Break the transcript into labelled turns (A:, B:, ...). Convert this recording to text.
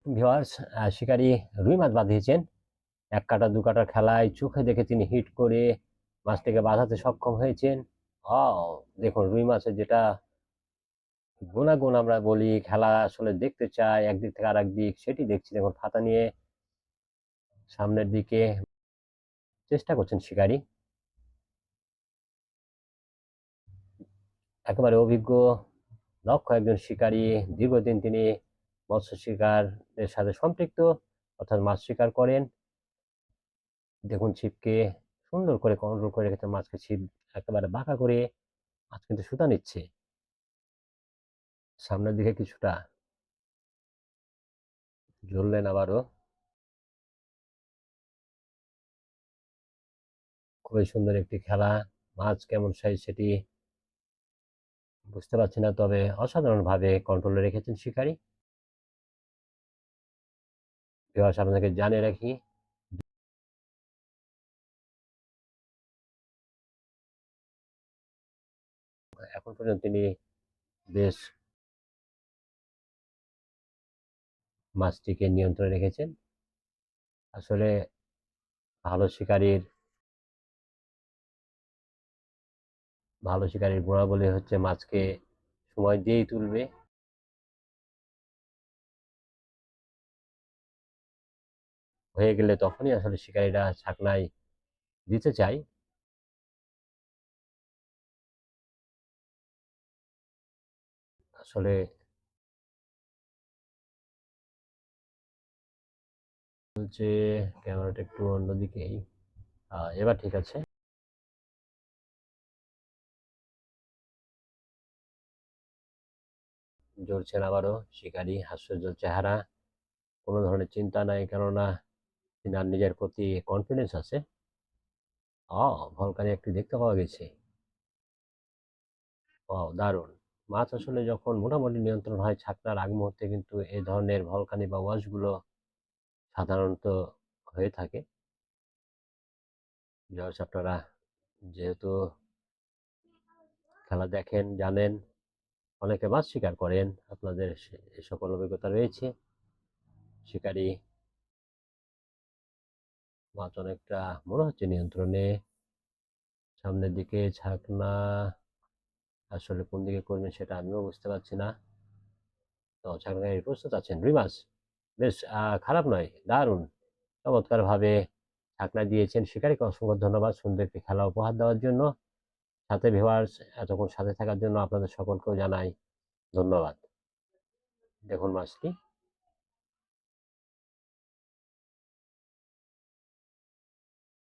A: Viewers, শিকারী রুই মাছ বাঁধিয়েছেন। এক কাটা দু কাটার খেলায় চোখে দেখে তিনি হিট করে মাছটিকে বাঁধাতে সক্ষম হয়েছেন। দেখুন রুই মাছের যেটা গুণাগুণ আমরা বলি, খেলা আসলে দেখতে চাই একদিক থেকে আর একদিক, সেটি দেখছি। দেখুন ফাতা নিয়ে সামনের দিকে চেষ্টা করছেন শিকারী। একেবারে অভিজ্ঞ দক্ষ একজন শিকারী। দীর্ঘদিন তিনি মৎস্য শিকারের সাথে সম্পৃক্ত, অর্থাৎ মাছ শিকার করেন। দেখুন ছিপকে সুন্দর করে কন্ট্রোল করে রেখেছে, মাছকে ছিপ একেবারে বাঁকা করে মাছ কিন্তু সুতা নিচ্ছে সামনের দিকে কিছুটা। ঝুললেন আবারও। খুবই সুন্দর একটি খেলা। মাছ কেমন সাইজ সেটি বুঝতে পারছি না, তবে অসাধারণভাবে কন্ট্রোলে রেখেছেন শিকারী। ভিউয়ার্স, আপনাদেরকে জানিয়ে রাখি, এখন পর্যন্ত তিনি বেশ মাছটিকে নিয়ন্ত্রণে রেখেছেন। আসলে ভালো শিকারীর গুণাবলী হচ্ছে মাছকে সময় দিয়েই তুলবে। হয়ে গেলে তখনই আসলে শিকারীরা ছাকনায় দিতে চায়। আসলে যে ক্যামেরাটা একটু অন্যদিকেই, এবার ঠিক আছে। জ্বলছেন আবারও শিকারী, হাস্যোজ্জ্বল চেহারা, কোনো ধরনের চিন্তা নাই, কেননা তিনার নিজের প্রতি কনফিডেন্স আছে। ভলকানি একটি দেখতে পাওয়া গেছে। দারুণ! মাছ আসলে যখন মোটামুটি নিয়ন্ত্রণ হয় ছাকনার আগ মুহূর্তে, কিন্তু এই ধরনের ভলকানি বা ওয়াশগুলো সাধারণত হয়ে থাকে। ভিউয়ার্স, আপনারা যেহেতু খেলা দেখেন, জানেন, অনেকে মাছ শিকার করেন, আপনাদের এ সকল অভিজ্ঞতা রয়েছে। শিকারী মাছ অনেকটা মনে হচ্ছে নিয়ন্ত্রণে। সামনের দিকে ছাকনা আসলে কোন দিকে করবেন সেটা আমিও বুঝতে পারছি না। তো ছাকনাকারী প্রস্তুত আছেন। রুই মাছ বেশ খারাপ নয়, দারুণ চমৎকারভাবে ছাকনা দিয়েছেন। শিকারীকে অসংখ্য ধন্যবাদ সুন্দর একটি খেলা উপহার দেওয়ার জন্য। সাথে ভিউয়ার্স, এতক্ষণ সাথে থাকার জন্য আপনাদের সকলকেও জানাই ধন্যবাদ। দেখুন মাছটি।